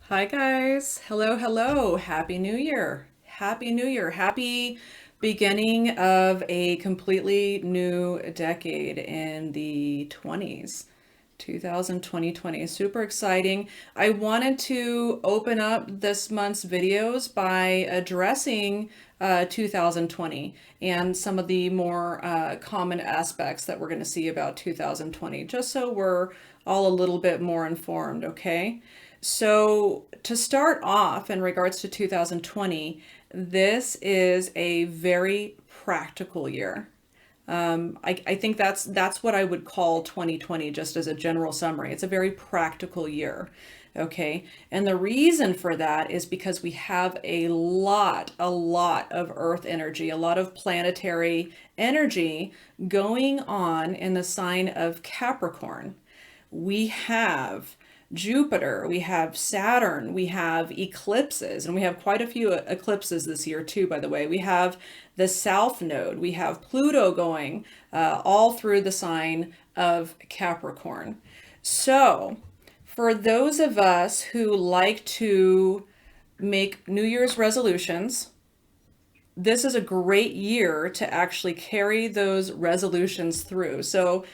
Hi guys. Hello, hello. Happy New Year. Happy New Year. Happy beginning of a completely new decade in the 20s. 2020. Super exciting. I wanted to open up this month's videos by addressing 2020 and some of the more common aspects that we're going to see about 2020, just so we're all a little bit more informed, okay? So, to start off in regards to 2020, this is a very practical year. I think that's what I would call 2020, just as a general summary. It's a very practical year. Okay. And the reason for that is because we have a lot of earth energy, a lot of planetary energy going on in the sign of Capricorn. We have Jupiter, we have Saturn, we have eclipses, and we have quite a few eclipses this year too, by the way. We have the South Node, we have Pluto going all through the sign of Capricorn. So, for those of us who like to make New Year's resolutions, this is a great year to actually carry those resolutions through. So,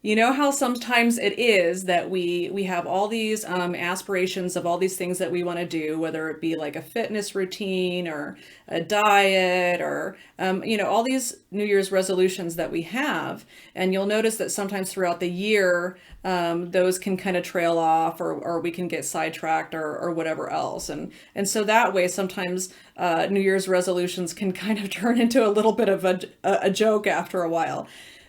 you know how sometimes it is that we have all these aspirations of all these things that we want to do, whether it be like a fitness routine or a diet or all these New Year's resolutions that we have, and you'll notice that sometimes throughout the year those can kind of trail off, or we can get sidetracked or whatever else, and so that way sometimes New Year's resolutions can kind of turn into a little bit of a joke after a while.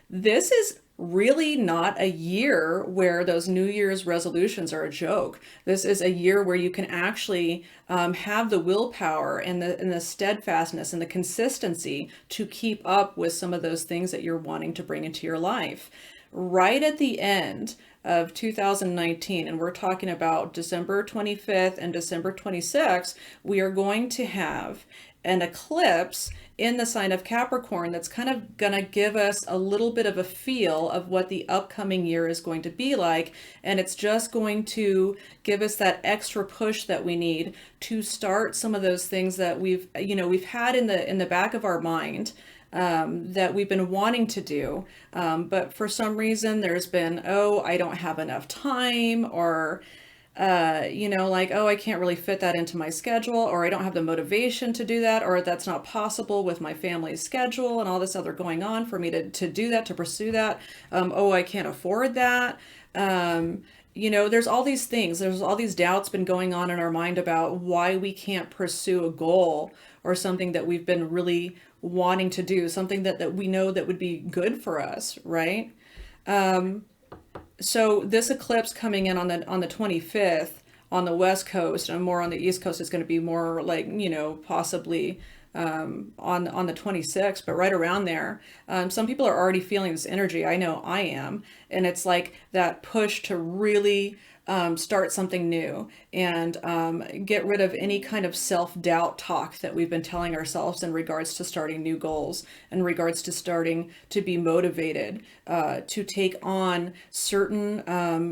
This is really not a year where those New Year's resolutions are a joke. This is a year where you can actually have the willpower and the steadfastness and the consistency to keep up with some of those things that you're wanting to bring into your life. Right at the end of 2019, and we're talking about December 25th and December 26th, we are going to have an eclipse in the sign of Capricorn that's kind of going to give us a little bit of a feel of what the upcoming year is going to be like. And it's just going to give us that extra push that we need to start some of those things that we've had in the back of our mind, that we've been wanting to do. But for some reason, there's been, oh, I don't have enough time, or like, oh, I can't really fit that into my schedule, or I don't have the motivation to do that, or that's not possible with my family's schedule and all this other going on for me to do that, to pursue that. Oh, I can't afford that. There's all these things, there's all these doubts been going on in our mind about why we can't pursue a goal or something that we've been really wanting to do, something that we know that would be good for us, right? So this eclipse coming in on the 25th on the West Coast, and more on the East Coast is going to be more like, possibly on the 26th, but right around there. Some people are already feeling this energy. I know I am. And it's like that push to really start something new and get rid of any kind of self-doubt talk that we've been telling ourselves in regards to starting new goals, in regards to starting to be motivated to take on certain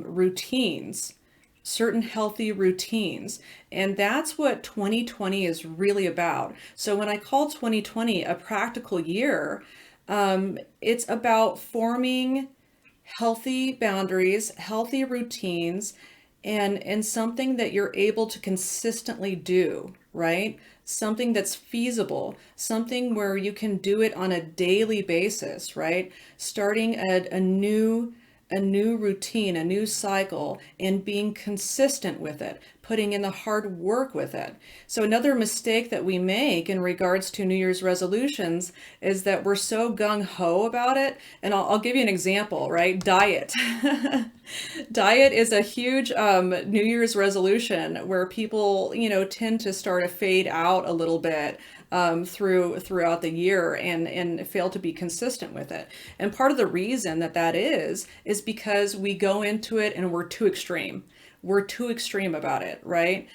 routines, certain healthy routines. And that's what 2020 is really about. So when I call 2020 a practical year, it's about forming healthy boundaries, healthy routines, and something that you're able to consistently do, right? Something that's feasible, something where you can do it on a daily basis, right? Starting a new routine, a new cycle, and being consistent with it, putting in the hard work with it. So another mistake that we make in regards to New Year's resolutions is that we're so gung-ho about it. And I'll give you an example, right? Diet. Diet is a huge New Year's resolution where people, tend to start to fade out a little bit throughout the year and fail to be consistent with it. And part of the reason that is because we go into it and we're too extreme. we're too extreme about it, right?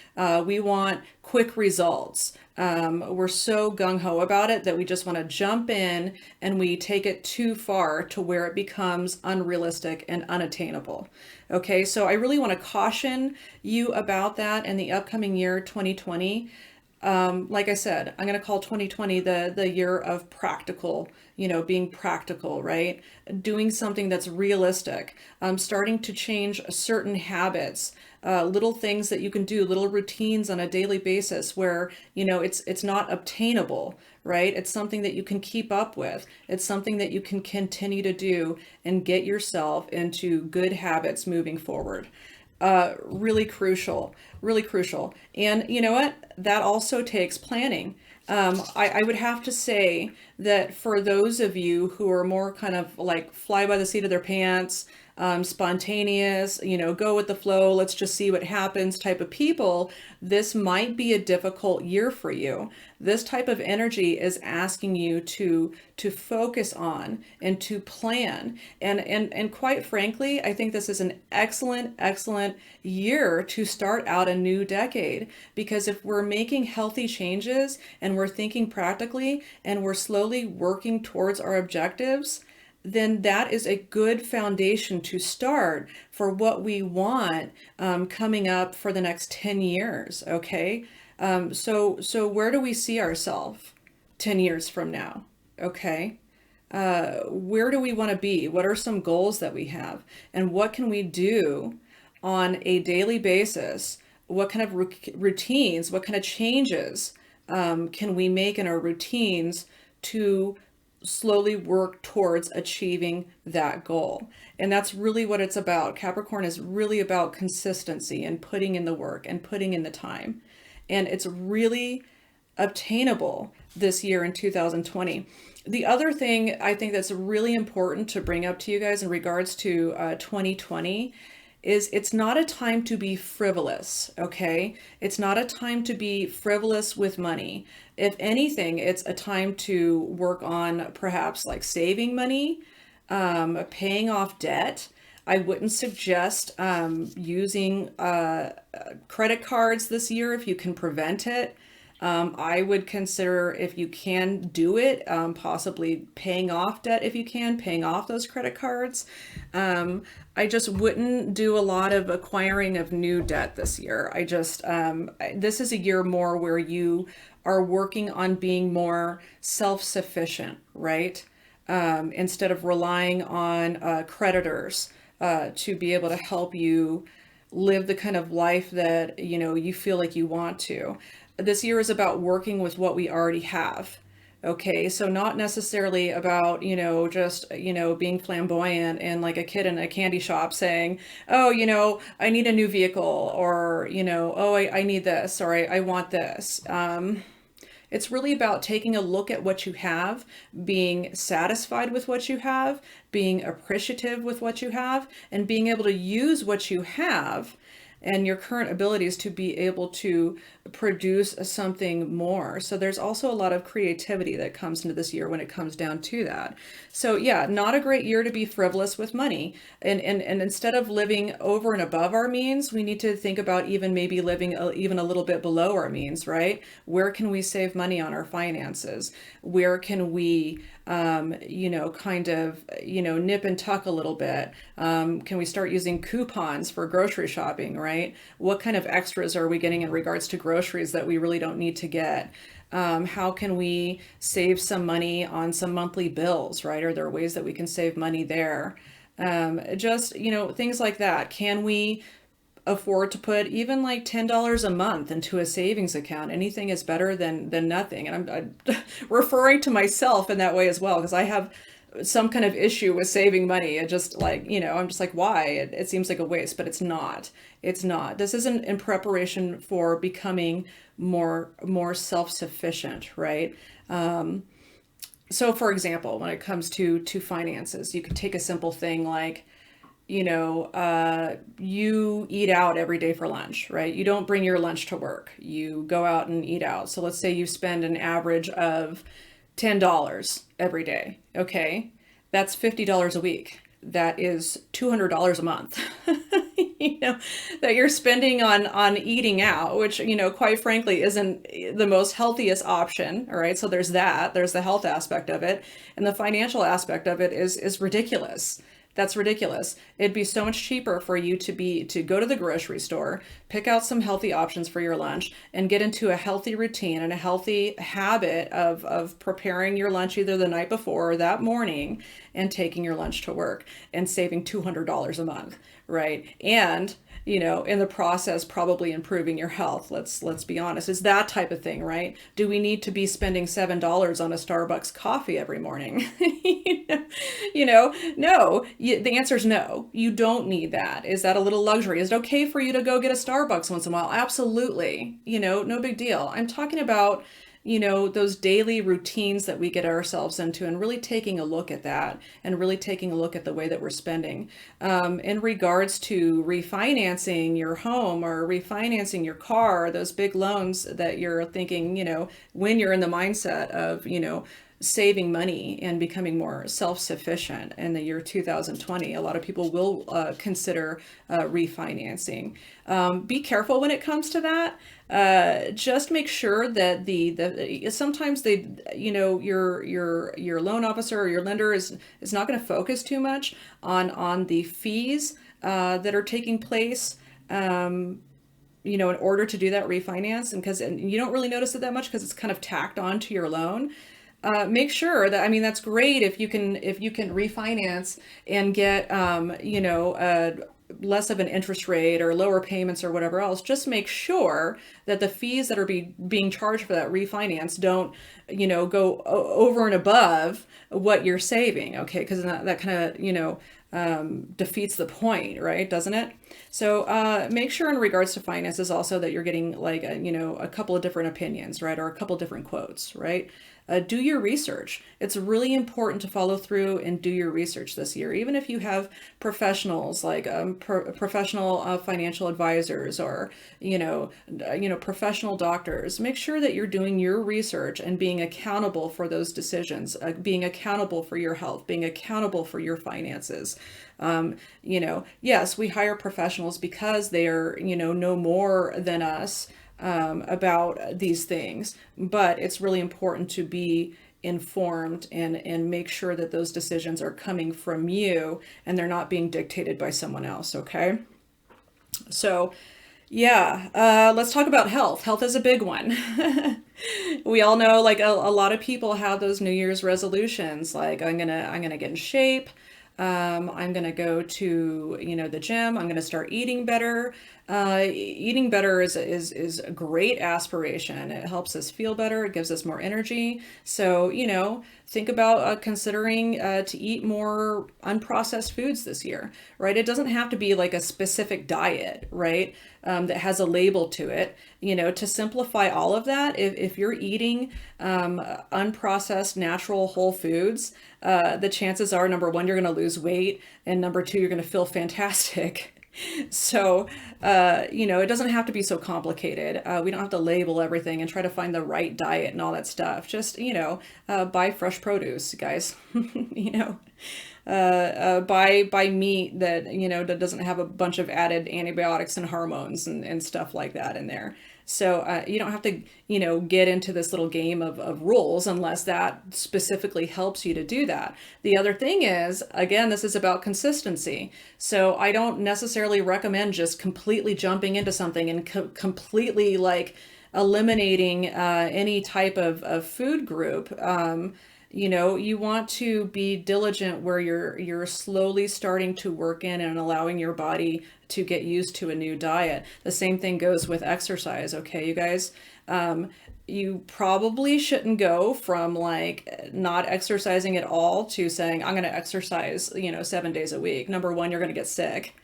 We want quick results. We're so gung-ho about it that we just want to jump in and we take it too far to where it becomes unrealistic and unattainable. Okay, so I really want to caution you about that in the upcoming year, 2020. Like I said, I'm going to call 2020 the year of practical, being practical, right? Doing something that's realistic, starting to change certain habits, little things that you can do, little routines on a daily basis where, it's not obtainable, right? It's something that you can keep up with. It's something that you can continue to do and get yourself into good habits moving forward. Really crucial, really crucial. And you know what? That also takes planning. I would have to say that for those of you who are more kind of like fly by the seat of their pants, spontaneous, go with the flow, let's just see what happens type of people, this might be a difficult year for you. This type of energy is asking you to focus on and to plan. And quite frankly, I think this is an excellent year to start out a new decade, because if we're making healthy changes and we're thinking practically and we're slowly working towards our objectives, then that is a good foundation to start for what we want coming up for the next 10 years. Okay. So where do we see ourselves 10 years from now? Okay. Where do we want to be? What are some goals that we have? And what can we do on a daily basis? What kind of routines, what kind of changes can we make in our routines to slowly work towards achieving that goal? And that's really what it's about. Capricorn is really about consistency and putting in the work and putting in the time. And it's really obtainable this year in 2020. The other thing I think that's really important to bring up to you guys in regards to 2020 is it's not a time to be frivolous, okay? It's not a time to be frivolous with money. If anything, it's a time to work on perhaps like saving money, paying off debt. I wouldn't suggest using credit cards this year if you can prevent it. I would consider, if you can do it, possibly paying off debt if you can, paying off those credit cards. I just wouldn't do a lot of acquiring of new debt this year. This is a year more where you are working on being more self-sufficient, right? Instead of relying on creditors to be able to help you live the kind of life that, you feel like you want to. This year is about working with what we already have. Okay, so not necessarily about, just, being flamboyant and like a kid in a candy shop saying, oh, I need a new vehicle, or, oh, I need this, or I want this. It's really about taking a look at what you have, being satisfied with what you have, being appreciative with what you have, and being able to use what you have and your current abilities to be able to produce something more. So there's also a lot of creativity that comes into this year when it comes down to that. So yeah, not a great year to be frivolous with money. And instead of living over and above our means, we need to think about even maybe living even a little bit below our means, right? Where can we save money on our finances? Where can we nip and tuck a little bit? Can we start using coupons for grocery shopping, right? What kind of extras are we getting in regards to groceries that we really don't need to get? How can we save some money on some monthly bills, right? Are there ways that we can save money there? Things like that. Can we afford to put even like $10 a month into a savings account? Anything is better than nothing. And I'm referring to myself in that way as well, because I have some kind of issue with saving money. It just like, I'm just like, why? It seems like a waste, but it's not. It's not. This isn't in preparation for becoming more self-sufficient, right? So for example, when it comes to finances, you could take a simple thing like, you eat out every day for lunch, right? You don't bring your lunch to work. You go out and eat out. So let's say you spend an average of $10 every day. Okay. That's $50 a week. That is $200 a month. that you're spending on eating out, which, quite frankly isn't the most healthiest option. All right. So there's the health aspect of it. And the financial aspect of it is ridiculous. That's ridiculous. It'd be so much cheaper for you to go to the grocery store, pick out some healthy options for your lunch, and get into a healthy routine and a healthy habit of preparing your lunch either the night before or that morning and taking your lunch to work and saving $200 a month, right? And in the process, probably improving your health. Let's be honest. It's that type of thing, right? Do we need to be spending $7 on a Starbucks coffee every morning? No. The answer is no. You don't need that. Is that a little luxury? Is it okay for you to go get a Starbucks once in a while? Absolutely. No big deal. I'm talking about those daily routines that we get ourselves into, and really taking a look at that, and really taking a look at the way that we're spending. In regards to refinancing your home or refinancing your car, those big loans that you're thinking, when you're in the mindset of, saving money and becoming more self-sufficient in the year 2020, a lot of people will consider refinancing. Be careful when it comes to that. Just make sure that the sometimes your loan officer or your lender is not going to focus too much on the fees that are taking place. In order to do that refinance, and you don't really notice it that much because it's kind of tacked onto your loan. Make sure that, that's great if you can refinance and get less of an interest rate or lower payments or whatever else. Just make sure that the fees that are being charged for that refinance don't go over and above what you're saving. Okay, because that kind of defeats the point, right? Doesn't it? So make sure in regards to finances also that you're getting like a couple of different opinions, right? Or a couple of different quotes, right? Do your research. It's really important to follow through and do your research this year. Even if you have professionals like professional financial advisors or professional doctors, make sure that you're doing your research and being accountable for those decisions, being accountable for your health, being accountable for your finances. Yes, we hire professionals because they are know more than us about these things, but it's really important to be informed and make sure that those decisions are coming from you and they're not being dictated by someone else. Okay. So yeah, let's talk about health. Health is a big one. We all know, like a lot of people have those New Year's resolutions, like I'm gonna get in shape. I'm going to go to, the gym. I'm going to start eating better. Eating better is a great aspiration. It helps us feel better. It gives us more energy. So, think about considering to eat more unprocessed foods this year, right? It doesn't have to be like a specific diet, right? That has a label to it. To simplify all of that, if you're eating unprocessed, natural, whole foods, the chances are, number one, you're going to lose weight, and number two, you're going to feel fantastic. So, it doesn't have to be so complicated. We don't have to label everything and try to find the right diet and all that stuff. Just, buy fresh produce, guys. Buy meat that, that doesn't have a bunch of added antibiotics and hormones and stuff like that in there. So you don't have to, get into this little game of rules unless that specifically helps you to do that. The other thing is, again, this is about consistency. So I don't necessarily recommend just completely jumping into something and completely like eliminating any type of food group. You want to be diligent where you're slowly starting to work in and allowing your body to get used to a new diet. The same thing goes with exercise, okay, you guys? You probably shouldn't go from like not exercising at all to saying, I'm going to exercise, 7 days a week. Number one, you're going to get sick.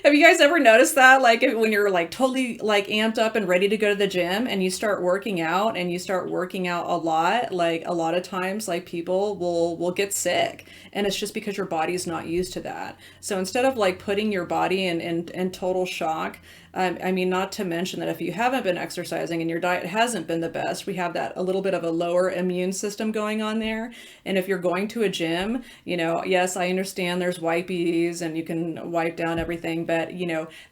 Have you guys ever noticed that? Like when you're like totally like amped up and ready to go to the gym and you start working out a lot, like a lot of times like people will get sick, and it's just because your body's not used to that. So instead of like putting your body in total shock, not to mention that if you haven't been exercising and your diet hasn't been the best, we have that a little bit of a lower immune system going on there. And if you're going to a gym, yes, I understand there's wipies and you can wipe down everything, but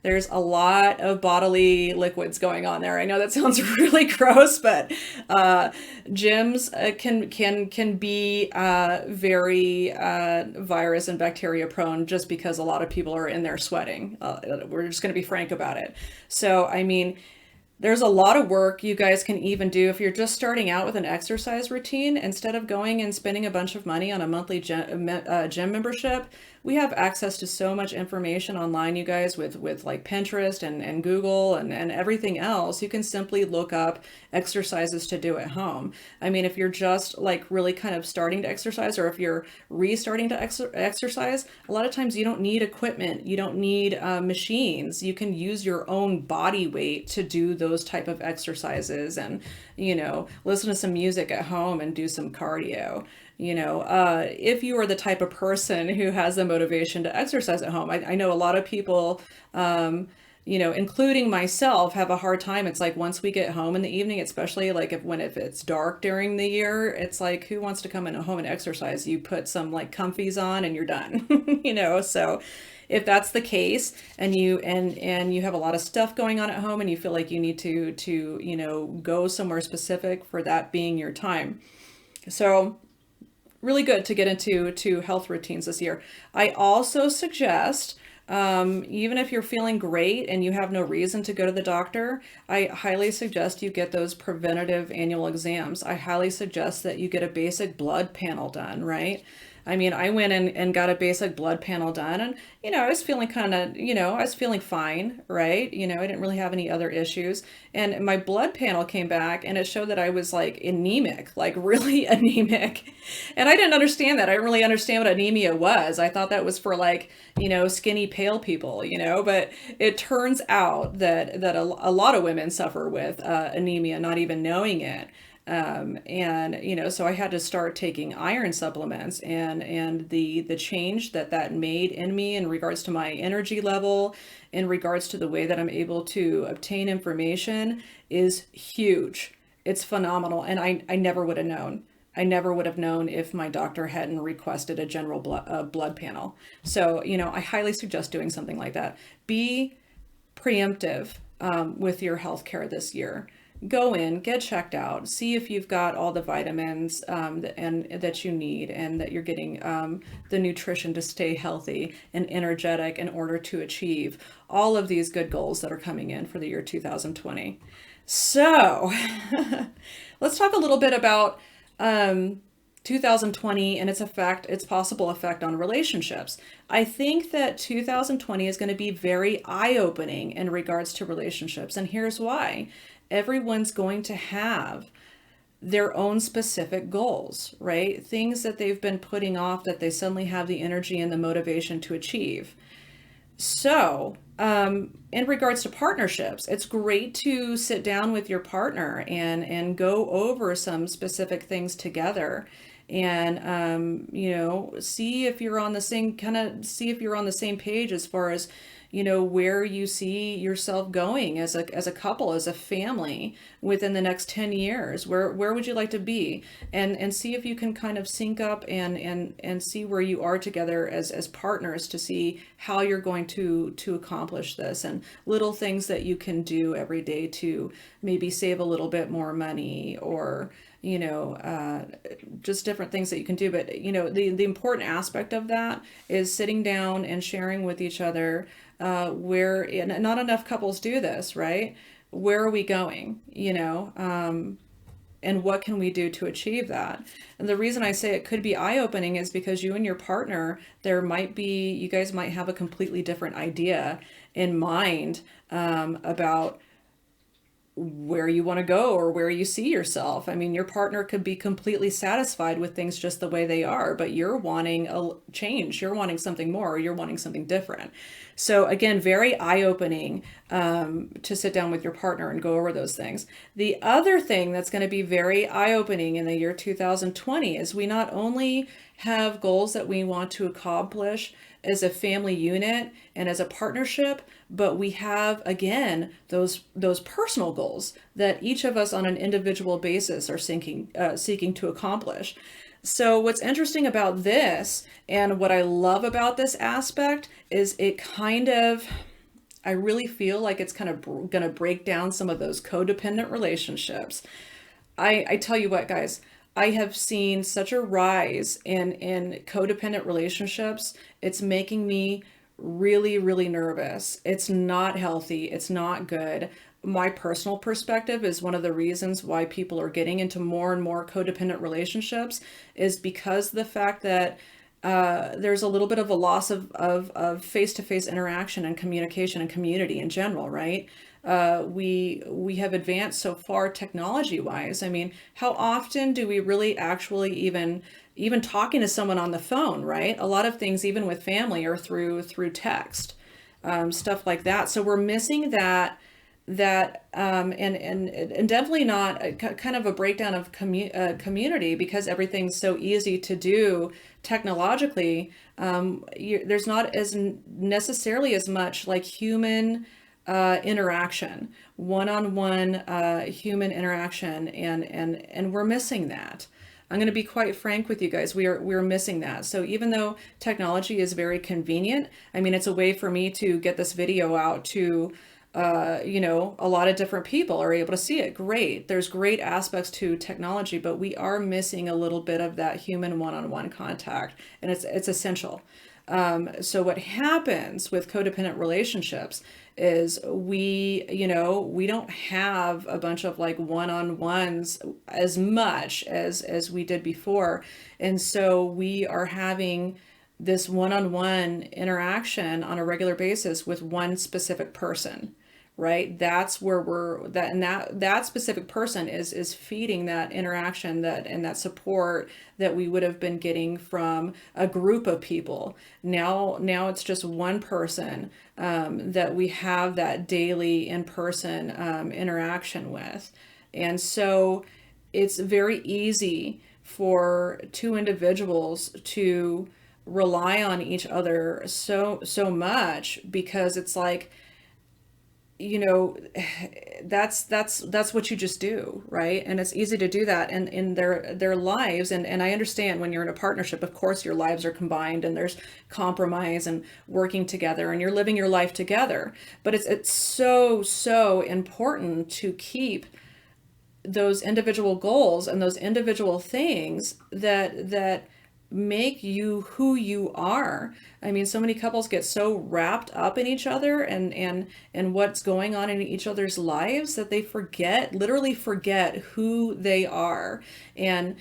there's a lot of bodily liquids going on there. I know that sounds really gross, but gyms can be very virus and bacteria prone just because a lot of people are in there sweating. We're just going to be frank about it. So, I mean, there's a lot of work you guys can even do if you're just starting out with an exercise routine. Instead of going and spending a bunch of money on a monthly gym membership, we have access to so much information online, you guys, with like Pinterest and Google and everything else. You can simply look up exercises to do at home. I mean, if you're just like really kind of starting to exercise, or if you're restarting to exercise, a lot of times you don't need equipment. You don't need machines. You can use your own body weight to do those type of exercises, and listen to some music at home and do some cardio. If you are the type of person who has the motivation to exercise at home, I know a lot of people, including myself, have a hard time. It's like once we get home in the evening, especially like if it's dark during the year, it's like, who wants to come in home and exercise? You put some like comfies on and you're done, so if that's the case, and you have a lot of stuff going on at home and you feel like you need to go somewhere specific for that being your time. So really good to get into health routines this year. I also suggest, even if you're feeling great and you have no reason to go to the doctor, I highly suggest you get those preventative annual exams. I highly suggest that you get a basic blood panel done, right? I mean, I went and got a basic blood panel done, and, I was feeling I was feeling fine, right? I didn't really have any other issues. And my blood panel came back and it showed that I was like anemic, like really anemic. And I didn't understand that. I didn't really understand what anemia was. I thought that was for like, skinny, pale people, but it turns out that a lot of women suffer with anemia, not even knowing it. So I had to start taking iron supplements, and the change that made in me in regards to my energy level, in regards to the way that I'm able to obtain information, is huge. It's phenomenal. And I never would have known. I never would have known if my doctor hadn't requested a general blood panel. So, I highly suggest doing something like that. Be preemptive with your healthcare this year. Go in, get checked out, see if you've got all the vitamins and that you need, and that you're getting the nutrition to stay healthy and energetic in order to achieve all of these good goals that are coming in for the year 2020. So let's talk a little bit about 2020 and its possible effect on relationships. I think that 2020 is going to be very eye-opening in regards to relationships, and here's why. Everyone's going to have their own specific goals, right? Things that they've been putting off that they suddenly have the energy and the motivation to achieve. So, in regards to partnerships, it's great to sit down with your partner and go over some specific things together, and see if you're on the same page as far as where you see yourself going as a couple, as a family within the next 10 years. Where would you like to be? And see if you can kind of sync up and see where you are together as partners, to see how you're going to accomplish this, and little things that you can do every day to maybe save a little bit more money, or just different things that you can do. But the important aspect of that is sitting down and sharing with each other, where, and not enough couples do this, right? Where are we going? And what can we do to achieve that? And the reason I say it could be eye-opening is because you and your partner, you guys might have a completely different idea in mind about where you want to go or where you see yourself. I mean, your partner could be completely satisfied with things just the way they are, but you're wanting a change, you're wanting something more, or you're wanting something different. So again, very eye-opening to sit down with your partner and go over those things. The other thing that's going to be very eye-opening in the year 2020 is we not only have goals that we want to accomplish as a family unit and as a partnership, but we have, again, those personal goals that each of us on an individual basis are seeking to accomplish. So what's interesting about this and what I love about this aspect is it kind of, I really feel like it's kind of going to break down some of those codependent relationships. I tell you what, guys, I have seen such a rise in codependent relationships. It's making me really, really nervous. It's not healthy. It's not good. My personal perspective is one of the reasons why people are getting into more and more codependent relationships is because of the fact that there's a little bit of a loss of face-to-face interaction and communication and community in general, right? We have advanced so far technology wise. I mean, how often do we really actually even talking to someone on the phone, right? A lot of things, even with family, are through text, stuff like that. So we're missing and definitely not kind of a breakdown of community because everything's so easy to do technologically. There's not as necessarily as much like human interaction, one-on-one human interaction, and we're missing that. I'm going to be quite frank with you guys. We're missing that. So even though technology is very convenient, I mean, it's a way for me to get this video out to a lot of different people are able to see it. Great. There's great aspects to technology, but we are missing a little bit of that human one-on-one contact, and it's essential. So what happens with codependent relationships is we don't have a bunch of like one-on-ones as much as we did before. And so we are having this one-on-one interaction on a regular basis with one specific person, right? That's where that specific person is feeding that interaction that support that we would have been getting from a group of people. Now it's just one person that we have that daily in-person interaction with. And so it's very easy for two individuals to rely on each other so much because it's like, that's what you just do, right? And it's easy to do that in their lives. And I understand when you're in a partnership, of course your lives are combined and there's compromise and working together and you're living your life together. But it's so important to keep those individual goals and those individual things that make you who you are. I mean, so many couples get so wrapped up in each other and what's going on in each other's lives that they literally forget who they are and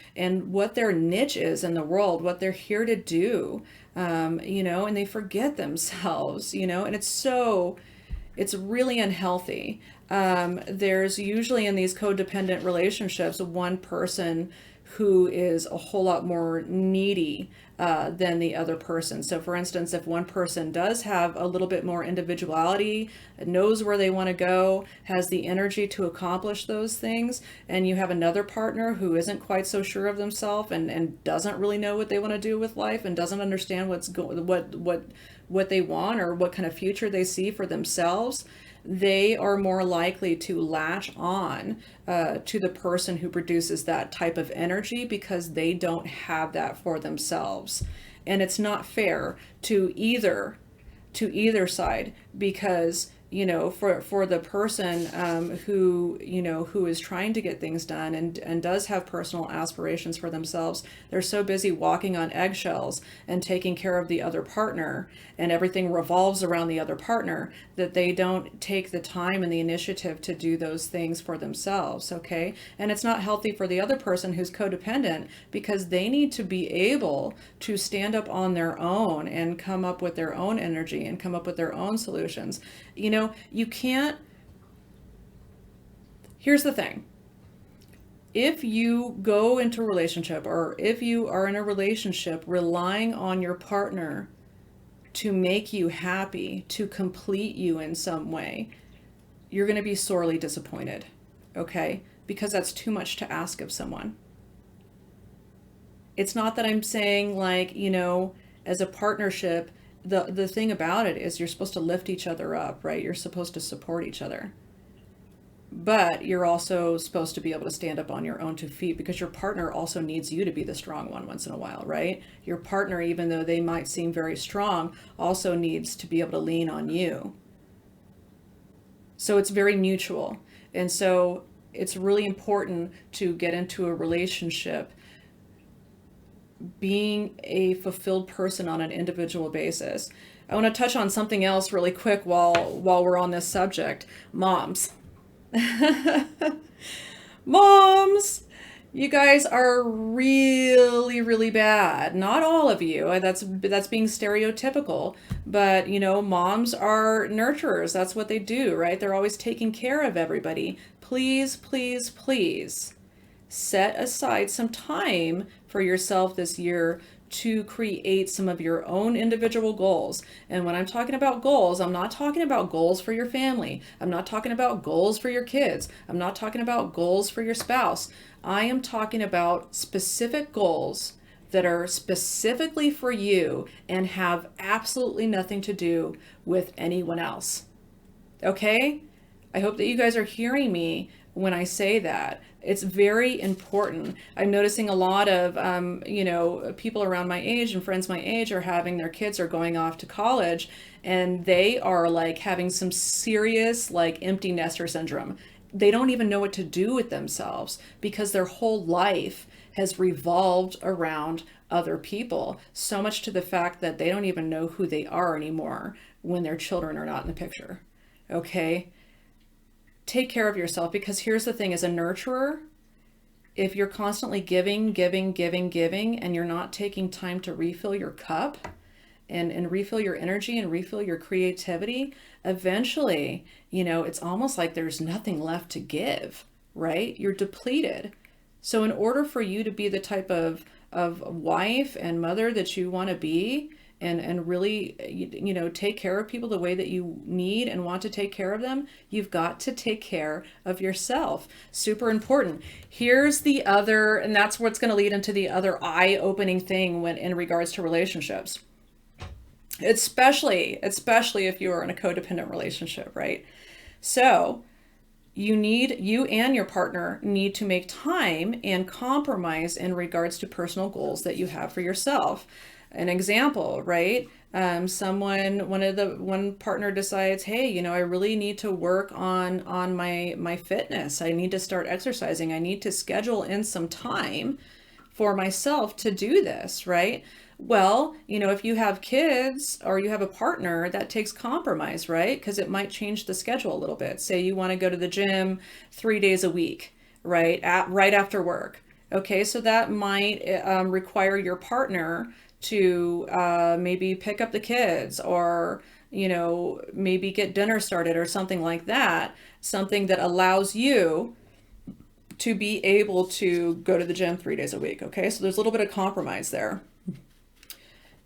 what their niche is in the world, what they're here to do. And they forget themselves, and it's really unhealthy. There's usually in these codependent relationships one person who is a whole lot more needy than the other person. So for instance, if one person does have a little bit more individuality, knows where they want to go, has the energy to accomplish those things, and you have another partner who isn't quite so sure of themselves and doesn't really know what they want to do with life and doesn't understand what they want or what kind of future they see for themselves, they are more likely to latch on to the person who produces that type of energy because they don't have that for themselves. And it's not fair to either side because for the person who is trying to get things done and does have personal aspirations for themselves, they're so busy walking on eggshells and taking care of the other partner, and everything revolves around the other partner, that they don't take the time and the initiative to do those things for themselves. Okay. And it's not healthy for the other person who's codependent because they need to be able to stand up on their own and come up with their own energy and come up with their own solutions. You can't. Here's the thing. If you go into a relationship or if you are in a relationship relying on your partner to make you happy, to complete you in some way, you're going to be sorely disappointed, okay? Because that's too much to ask of someone. It's not that I'm saying like, as a partnership, the thing about it is you're supposed to lift each other up, right? You're supposed to support each other. But you're also supposed to be able to stand up on your own two feet because your partner also needs you to be the strong one once in a while, right? Your partner, even though they might seem very strong, also needs to be able to lean on you. So it's very mutual. And so it's really important to get into a relationship being a fulfilled person on an individual basis. I want to touch on something else really quick while we're on this subject. Moms. Moms, you guys are really, really bad. Not all of you. That's being stereotypical, but moms are nurturers. That's what they do, right? They're always taking care of everybody. Please, please, please set aside some time for yourself this year to create some of your own individual goals. And when I'm talking about goals, I'm not talking about goals for your family. I'm not talking about goals for your kids. I'm not talking about goals for your spouse. I am talking about specific goals that are specifically for you and have absolutely nothing to do with anyone else. Okay? I hope that you guys are hearing me when I say that. It's very important. I'm noticing a lot of, people around my age and friends my age are having their kids are going off to college, and they are like having some serious like empty nester syndrome. They don't even know what to do with themselves because their whole life has revolved around other people, so much to the fact that they don't even know who they are anymore when their children are not in the picture. Okay? Take care of yourself, because here's the thing: as a nurturer, if you're constantly giving, giving, giving, giving, and you're not taking time to refill your cup and refill your energy and refill your creativity, eventually, it's almost like there's nothing left to give, right? You're depleted. So in order for you to be the type of wife and mother that you want to be, and really take care of people the way that you need and want to take care of them, you've got to take care of yourself. Super important. Here's the other, and that's what's going to lead into the other eye-opening thing when in regards to relationships, especially if you are in a codependent relationship, right? So you and your partner need to make time and compromise in regards to personal goals that you have for yourself. An example, right? One partner decides, hey, I really need to work on my fitness. I need to start exercising. I need to schedule in some time for myself to do this, right? Well, if you have kids or you have a partner, that takes compromise, right? Because it might change the schedule a little bit. Say you want to go to the gym 3 days a week, right? Right after work. Okay, so that might require your partner to maybe pick up the kids, or maybe get dinner started or something like that, something that allows you to be able to go to the gym 3 days a week. Okay, so there's a little bit of compromise there,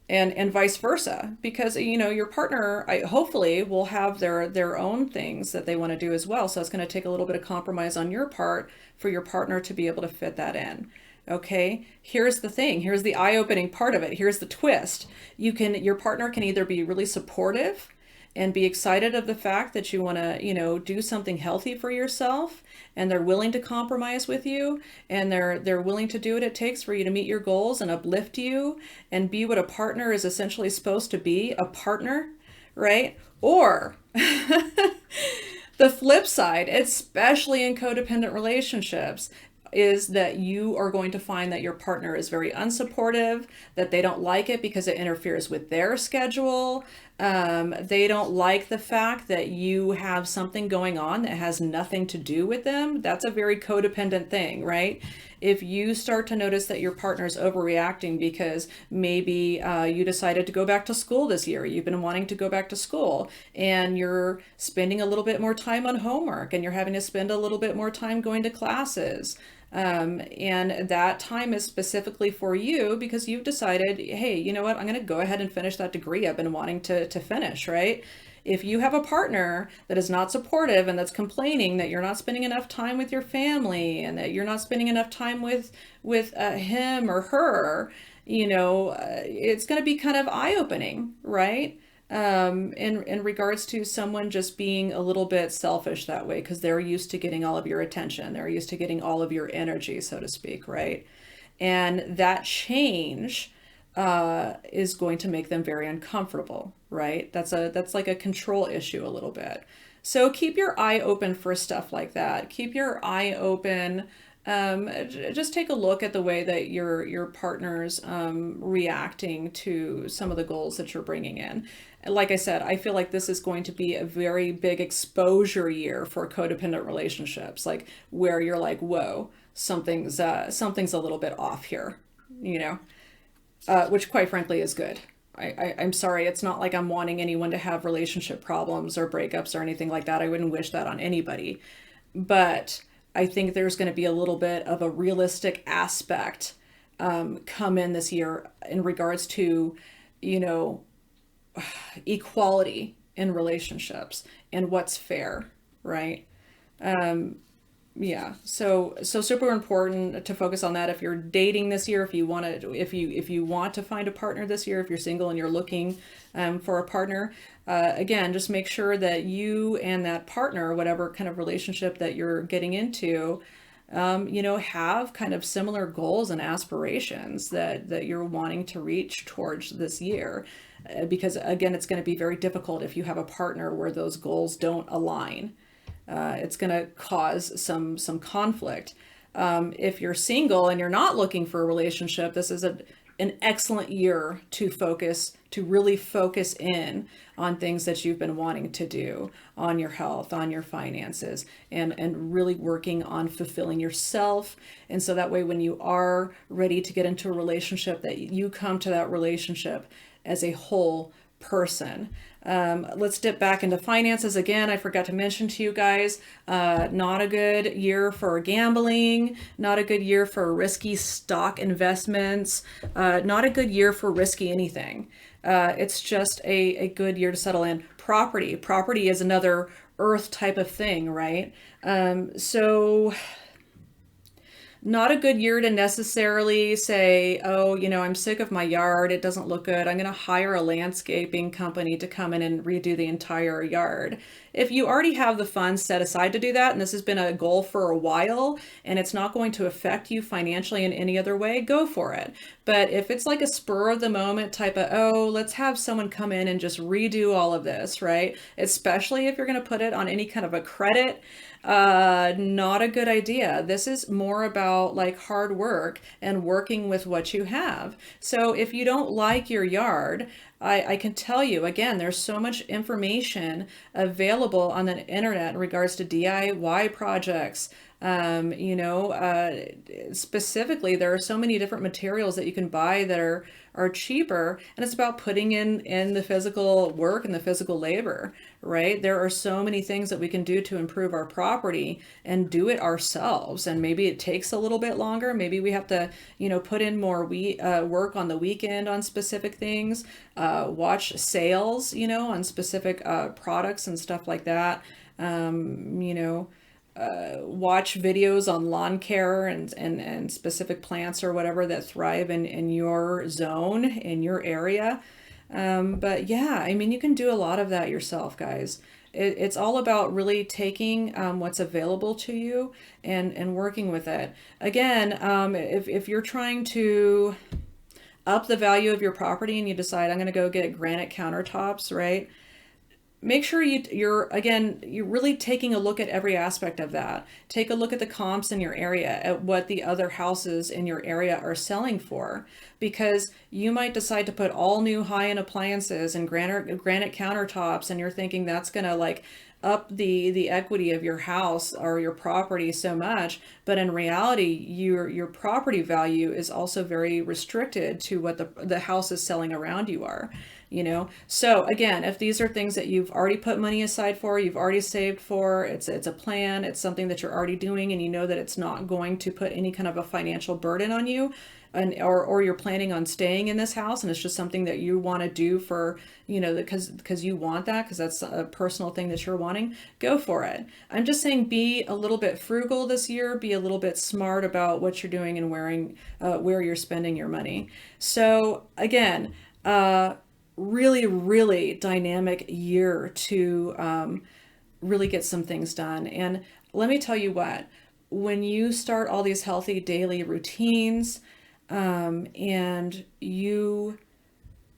and vice versa, because your partner hopefully will have their own things that they want to do as well, so it's going to take a little bit of compromise on your part for your partner to be able to fit that in. Okay, here's the thing. Here's the eye-opening part of it. Here's the twist. Your partner can either be really supportive and be excited of the fact that you want to, do something healthy for yourself, and they're willing to compromise with you, and they're willing to do what it takes for you to meet your goals and uplift you and be what a partner is essentially supposed to be, a partner, right? Or the flip side, especially in codependent relationships, is that you are going to find that your partner is very unsupportive, that they don't like it because it interferes with their schedule. They don't like the fact that you have something going on that has nothing to do with them. That's a very codependent thing, right? If you start to notice that your partner's overreacting because maybe you decided to go back to school this year, you've been wanting to go back to school, and you're spending a little bit more time on homework, and you're having to spend a little bit more time going to classes, and that time is specifically for you because you've decided, hey, you know what, I'm going to go ahead and finish that degree I've been wanting to finish, right? If you have a partner that is not supportive and that's complaining that you're not spending enough time with your family and that you're not spending enough time with him or her, it's going to be kind of eye-opening, right? in regards to someone just being a little bit selfish that way because they're used to getting all of your attention. They're used to getting all of your energy, so to speak, right? And that change is going to make them very uncomfortable, right? That's like a control issue a little bit. So keep your eye open for stuff like that. Keep your eye open. Just take a look at the way that your partner's reacting to some of the goals that you're bringing in. Like I said, I feel like this is going to be a very big exposure year for codependent relationships, like where you're like, whoa, something's a little bit off here, you know, which quite frankly is good. I'm sorry, it's not like I'm wanting anyone to have relationship problems or breakups or anything like that. I wouldn't wish that on anybody. But I think there's going to be a little bit of a realistic aspect come in this year in regards to, you know, equality in relationships and what's fair, right? Yeah, so super important to focus on that if you're dating this year, if you want to, if you want to find a partner this year, if you're single and you're looking for a partner. Again, just make sure that you and that partner, whatever kind of relationship that you're getting into, have kind of similar goals and aspirations that you're wanting to reach towards this year. Because again, it's going to be very difficult if you have a partner where those goals don't align. It's going to cause some conflict. If you're single and you're not looking for a relationship, this is an excellent year to really focus in on things that you've been wanting to do, on your health, on your finances, and really working on fulfilling yourself. And so that way, when you are ready to get into a relationship, that you come to that relationship as a whole person. Let's dip back into finances again. I forgot to mention to you guys, not a good year for gambling, not a good year for risky stock investments, not a good year for risky anything. It's just a good year to settle in. Property is another earth type of thing, right? So not a good year to necessarily say, oh, I'm sick of my yard. It doesn't look good. I'm going to hire a landscaping company to come in and redo the entire yard. If you already have the funds set aside to do that, and this has been a goal for a while, and it's not going to affect you financially in any other way, go for it. But if it's like a spur of the moment type of, oh, let's have someone come in and just redo all of this, right? Especially if you're going to put it on any kind of a credit, not a good idea. This is more about like hard work and working with what you have. So if you don't like your yard, I can tell you again, there's so much information available on the internet in regards to DIY projects. Specifically, there are so many different materials that you can buy that are cheaper, and it's about putting in the physical work and the physical labor, right? There are so many things that we can do to improve our property and do it ourselves, and maybe it takes a little bit longer. Maybe we have to, put in more work on the weekend on specific things, watch sales, on specific products and stuff like that. Watch videos on lawn care and specific plants or whatever that thrive in your zone, in your area. But yeah, I mean, you can do a lot of that yourself, guys. It's all about really taking what's available to you and working with it. Again, if you're trying to up the value of your property and you decide, I'm going to go get granite countertops, right? Make sure you're really taking a look at every aspect of that. Take a look at the comps in your area, at what the other houses in your area are selling for, because you might decide to put all new high-end appliances and granite countertops, and you're thinking that's gonna like up the equity of your house or your property so much, but in reality your property value is also very restricted to what the houses selling around you are. So again, if these are things that you've already put money aside for, you've already saved for, it's a plan, it's something that you're already doing, and you know that it's not going to put any kind of a financial burden on you, or you're planning on staying in this house and it's just something that you want to do for, because you want that, because that's a personal thing that you're wanting, go for it. I'm just saying, be a little bit frugal this year, be a little bit smart about what you're doing and where you're spending your money. So again, really, really dynamic year to really get some things done. And let me tell you what, when you start all these healthy daily routines, and you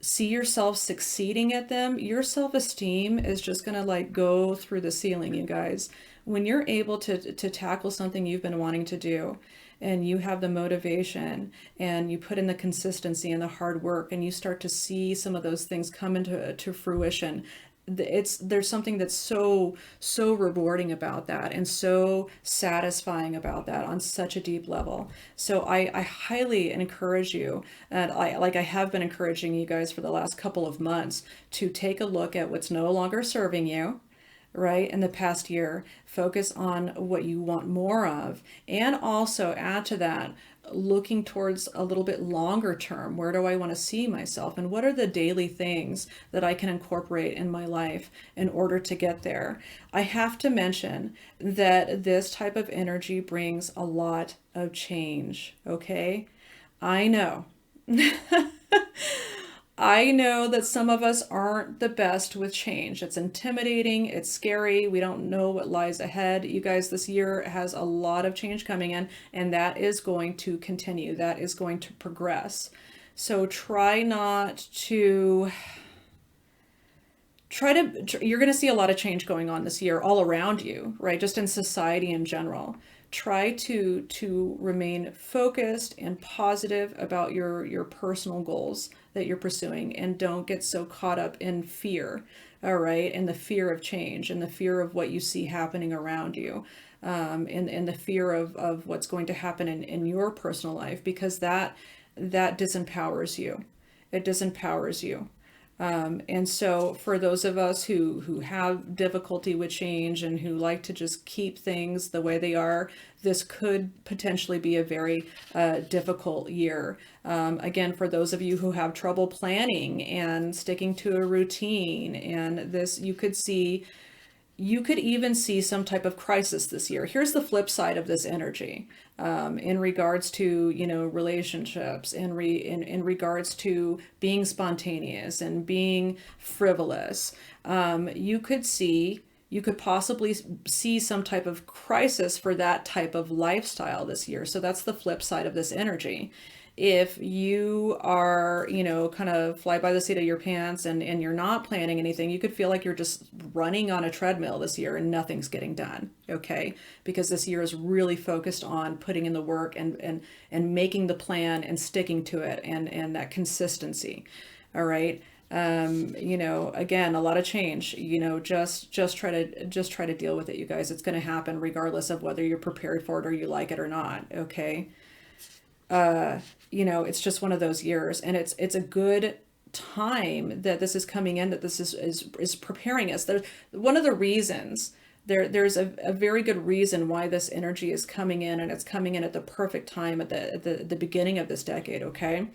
see yourself succeeding at them, your self-esteem is just going to like go through the ceiling, you guys. When you're able to tackle something you've been wanting to do, and you have the motivation, and you put in the consistency and the hard work, and you start to see some of those things come into to fruition, there's something that's so rewarding about that, and so satisfying about that on such a deep level. So I highly encourage you, and I have been encouraging you guys for the last couple of months, to take a look at what's no longer serving you, right, in the past year. Focus on what you want more of, and also add to that, looking towards a little bit longer term. Where do I want to see myself, and what are the daily things that I can incorporate in my life in order to get there? I have to mention that this type of energy brings a lot of change, okay? I know. I know that some of us aren't the best with change. It's intimidating, it's scary, we don't know what lies ahead. You guys, this year has a lot of change coming in, and that is going to continue. That is going to progress. So you're going to see a lot of change going on this year all around you, right? Just in society in general. Try to remain focused and positive about your personal goals that you're pursuing, and don't get so caught up in fear, all right? And the fear of change, and the fear of what you see happening around you, and the fear of what's going to happen in your personal life, because that disempowers you. It disempowers you. And so for those of us who have difficulty with change, and who like to just keep things the way they are, this could potentially be a very difficult year. Again, for those of you who have trouble planning and sticking to a routine, and this, you could even see some type of crisis this year. Here's the flip side of this energy, in regards to, relationships, in regards to being spontaneous and being frivolous. You could possibly see some type of crisis for that type of lifestyle this year. So that's the flip side of this energy. If you are, kind of fly by the seat of your pants, and you're not planning anything, you could feel like you're just running on a treadmill this year and nothing's getting done, okay? Because this year is really focused on putting in the work, and making the plan and sticking to it, and that consistency, all right? Again, a lot of change, just try to deal with it, you guys. It's going to happen regardless of whether you're prepared for it or you like it or not, okay? It's just one of those years, and it's a good time that this is coming in, that this is preparing us. There's one of the reasons, there's a very good reason why this energy is coming in, and it's coming in at the perfect time, at the beginning of this decade, okay?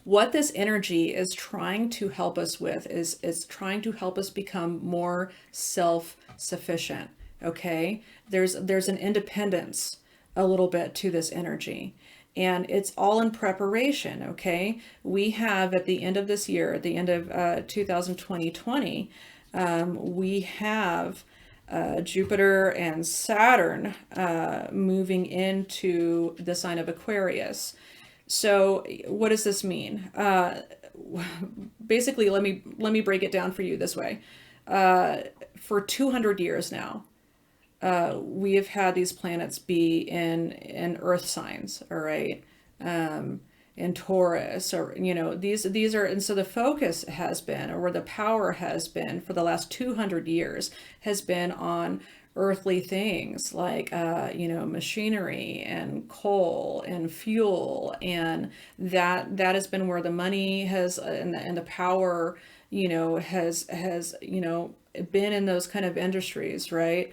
What this energy is trying to help us with is trying to help us become more self-sufficient, okay? There's an independence a little bit to this energy, and it's all in preparation, okay? We have, at the end of this year, at the end of 2020, we have Jupiter and Saturn moving into the sign of Aquarius. So what does this mean? Basically, let me break it down for you this way. For 200 years now, we have had these planets be in Earth signs, all right, in Taurus, or these are, and so the focus has been, or the power has been, for the last 200 years, has been on earthly things like machinery and coal and fuel, and that has been where the money has, and the power has been in those kind of industries, right?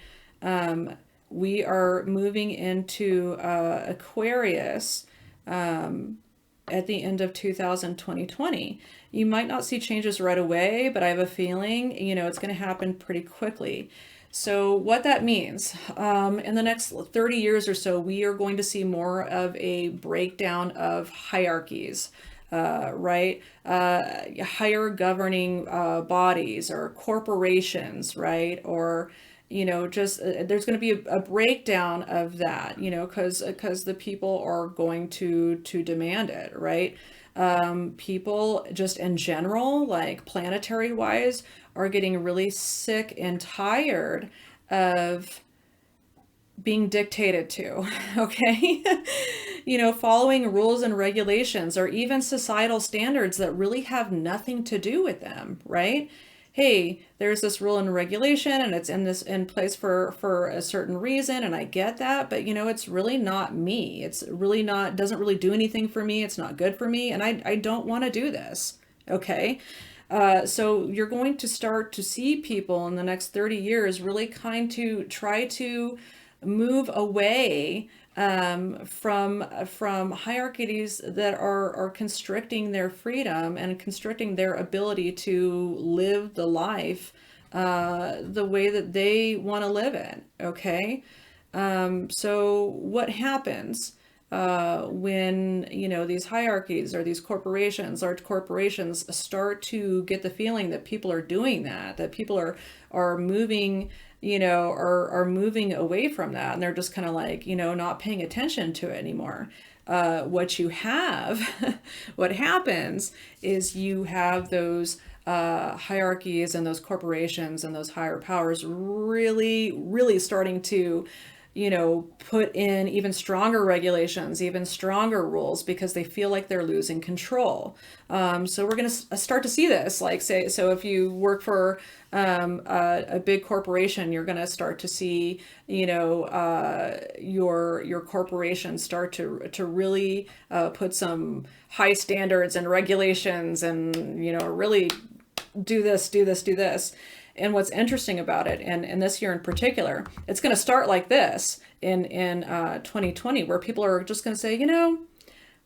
We are moving into Aquarius at the end of 2020. You might not see changes right away, but I have a feeling, it's going to happen pretty quickly. So what that means, in the next 30 years or so, we are going to see more of a breakdown of hierarchies. right? Higher governing bodies or corporations, right? Or just there's going to be a breakdown of that, because the people are going to demand it, right? People just in general, like planetary wise, are getting really sick and tired of being dictated to, okay? Following rules and regulations or even societal standards that really have nothing to do with them, right? Hey, there's this rule and regulation and it's in place for a certain reason, and I get that, but it's really not me. It's really not, doesn't really do anything for me. It's not good for me, and I don't want to do this. Okay. So you're going to start to see people in the next 30 years really kind to try to move away from hierarchies that are constricting their freedom and constricting their ability to live the life the way that they want to live it. Okay. So what happens when these hierarchies or these corporations, large corporations, start to get the feeling that people are doing that people are moving, are moving away from that, and they're just kind of like, not paying attention to it anymore. What you have, what happens is you have those hierarchies and those corporations and those higher powers really, really starting to put in even stronger regulations, even stronger rules, because they feel like they're losing control. So we're going to start to see this, like, say, so if you work for a big corporation, you're going to start to see, your corporation start to really put some high standards and regulations and, really do this, do this, do this. And what's interesting about it, and this year in particular, it's going to start like this in 2020, where people are just going to say,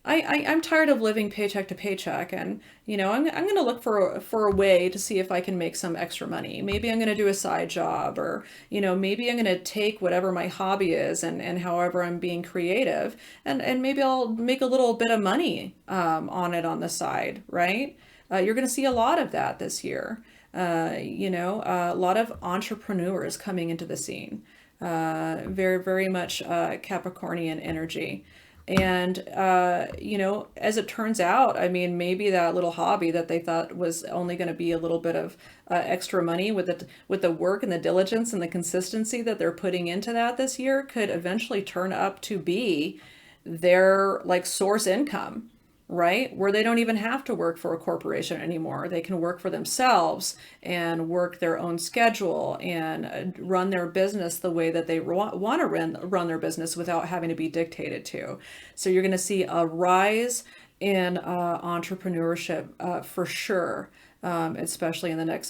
I'm tired of living paycheck to paycheck, and I'm going to look for a way to see if I can make some extra money. Maybe I'm going to do a side job, or maybe I'm going to take whatever my hobby is, and however I'm being creative, and maybe I'll make a little bit of money on it on the side, right? You're going to see a lot of that this year. A lot of entrepreneurs coming into the scene, very, very much Capricornian energy. And, as it turns out, I mean, maybe that little hobby that they thought was only going to be a little bit of extra money, with the work and the diligence and the consistency that they're putting into that this year, could eventually turn up to be their like source income, right? Where they don't even have to work for a corporation anymore. They can work for themselves and work their own schedule and run their business the way that they want to run their business without having to be dictated to. So you're going to see a rise in entrepreneurship for sure. Especially in the next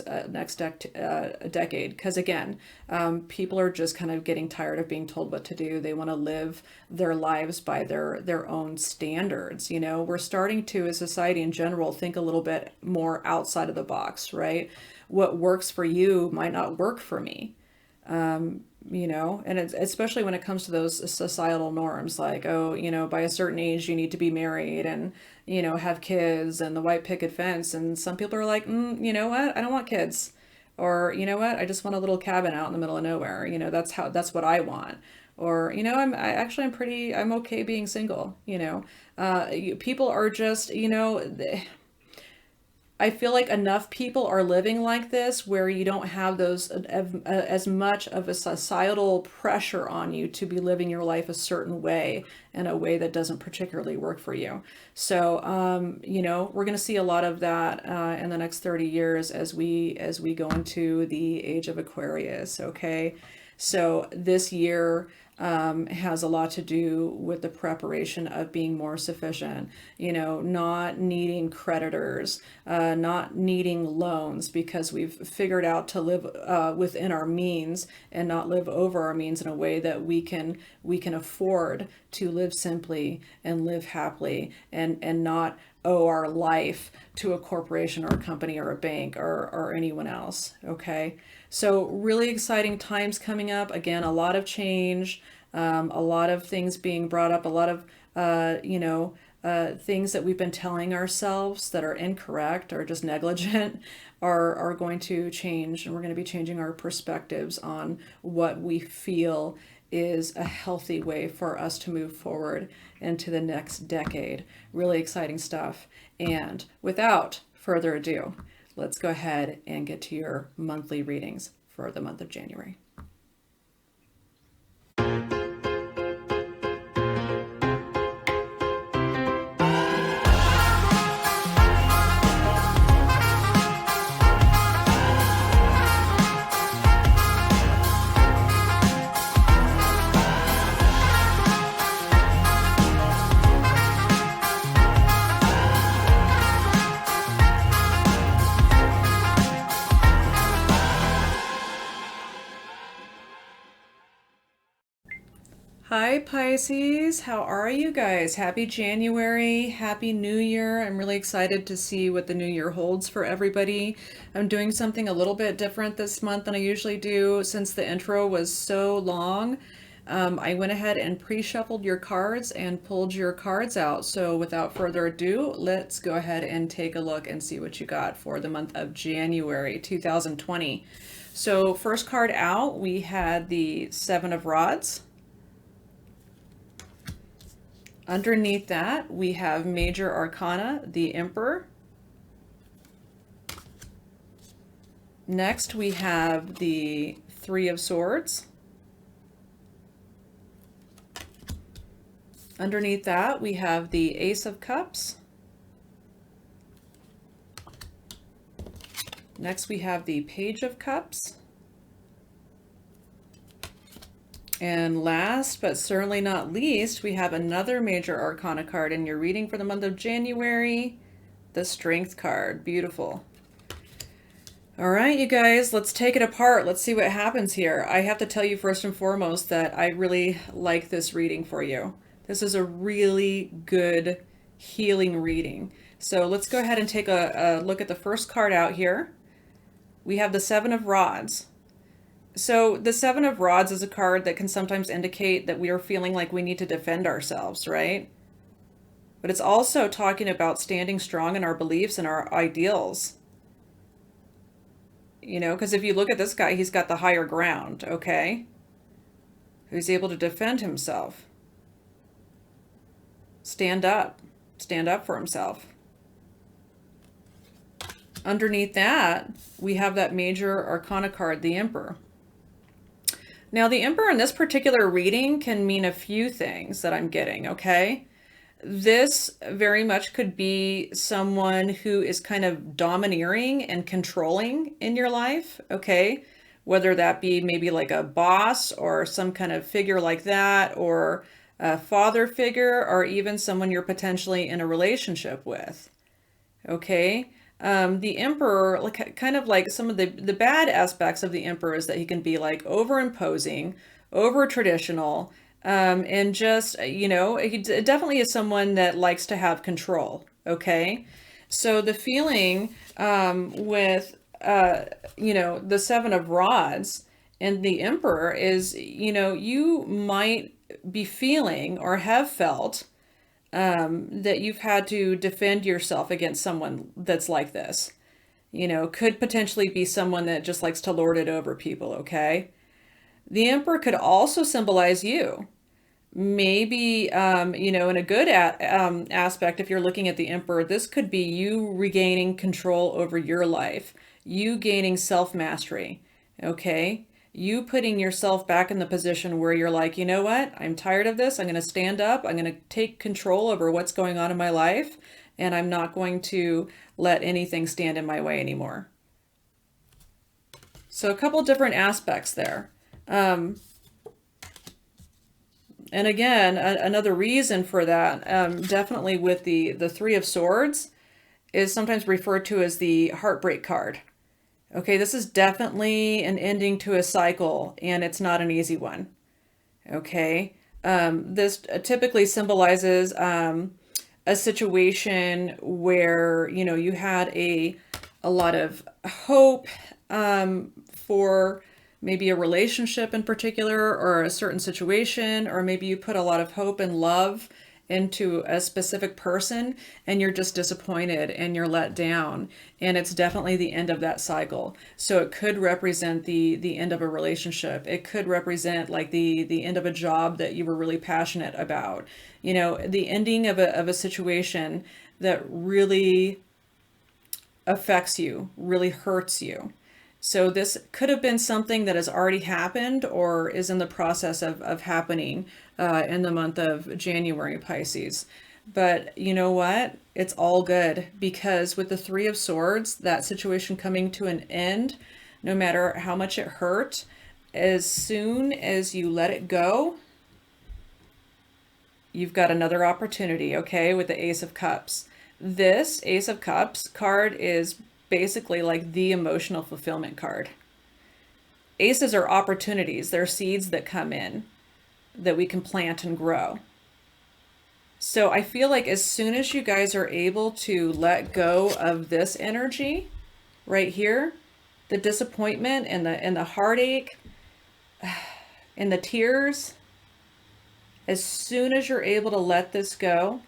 decade, because again, people are just kind of getting tired of being told what to do. They want to live their lives by their own standards. We're starting to, as society in general, think a little bit more outside of the box, right? What works for you might not work for me. And it's especially when it comes to those societal norms, like, oh, by a certain age you need to be married and, have kids and the white picket fence. And some people are like, you know what? I don't want kids. Or, you know what? I just want a little cabin out in the middle of nowhere. That's what I want. Or, I'm okay being single. People are just, I feel like enough people are living like this where you don't have those as much of a societal pressure on you to be living your life a certain way, in a way that doesn't particularly work for you. So, we're going to see a lot of that in the next 30 years as we go into the age of Aquarius. Okay. So this year has a lot to do with the preparation of being more sufficient, not needing creditors, not needing loans, because we've figured out to live within our means and not live over our means in a way that we can afford to live simply and live happily, and not owe our life to a corporation or a company or a bank or anyone else. Okay. So really exciting times coming up. Again, a lot of change, a lot of things being brought up, a lot of, things that we've been telling ourselves that are incorrect or just negligent are going to change, and we're going to be changing our perspectives on what we feel is a healthy way for us to move forward into the next decade. Really exciting stuff. And without further ado, let's go ahead and get to your monthly readings for the month of January. Hi Pisces, how are you guys? Happy January, Happy New Year. I'm really excited to see what the new year holds for everybody. I'm doing something a little bit different this month than I usually do since the intro was so long. I went ahead and pre-shuffled your cards and pulled your cards out. So without further ado, let's go ahead and take a look and see what you got for the month of January 2020. So first card out, we had the Seven of Rods. Underneath that, we have Major Arcana, the Emperor. Next, we have the Three of Swords. Underneath that, we have the Ace of Cups. Next, we have the Page of Cups. And last, but certainly not least, we have another Major Arcana card in your reading for the month of January, the Strength card. Beautiful. All right, you guys, let's take it apart. Let's see what happens here. I have to tell you first and foremost that I really like this reading for you. This is a really good healing reading. So let's go ahead and take a look at the first card out here. We have the Seven of Rods. So the Seven of Rods is a card that can sometimes indicate that we are feeling like we need to defend ourselves, right? But it's also talking about standing strong in our beliefs and our ideals. You know, because if you look at this guy, he's got the higher ground, okay? Who's able to defend himself. Stand up for himself. Underneath that, we have that Major Arcana card, the Emperor. Now, the Emperor in this particular reading can mean a few things that I'm getting, okay? This very much could be someone who is kind of domineering and controlling in your life, okay? Whether that be maybe like a boss or some kind of figure like that, or a father figure, or even someone you're potentially in a relationship with, okay? The Emperor, like kind of like some of the bad aspects of the Emperor is that he can be like over imposing, over traditional, and just, you know, he definitely is someone that likes to have control. Okay. So the feeling, with, you know, the Seven of Rods and the Emperor is, you know, you might be feeling or have felt that you've had to defend yourself against someone that's like this. You know, could potentially be someone that just likes to lord it over people, okay? The Emperor could also symbolize you. Maybe, you know, in a good aspect, if you're looking at the Emperor, this could be you regaining control over your life, you gaining self-mastery, okay? You putting yourself back in the position where you're like, you know what? I'm tired of this. I'm going to stand up. I'm going to take control over what's going on in my life. And I'm not going to let anything stand in my way anymore. So a couple different aspects there. And again, another reason for that, definitely with the Three of Swords, is sometimes referred to as the heartbreak card. Okay, this is definitely an ending to a cycle, and it's not an easy one. Okay, this typically symbolizes a situation where, you know, you had a lot of hope for maybe a relationship in particular, or a certain situation, or maybe you put a lot of hope and love into a specific person and you're just disappointed and you're let down, and it's definitely the end of that cycle. So it could represent the end of a relationship. It could represent like the end of a job that you were really passionate about. You know, the ending of a situation that really affects you, really hurts you. So this could have been something that has already happened or is in the process of happening in the month of January, Pisces. But you know what? It's all good, because with the Three of Swords, that situation coming to an end, no matter how much it hurt, as soon as you let it go, you've got another opportunity, okay, with the Ace of Cups. This Ace of Cups card is basically like the emotional fulfillment card. Aces are opportunities. They're seeds that come in that we can plant and grow. So I feel like as soon as you guys are able to let go of this energy right here, the disappointment and the heartache and the tears, as soon as you're able to let this go,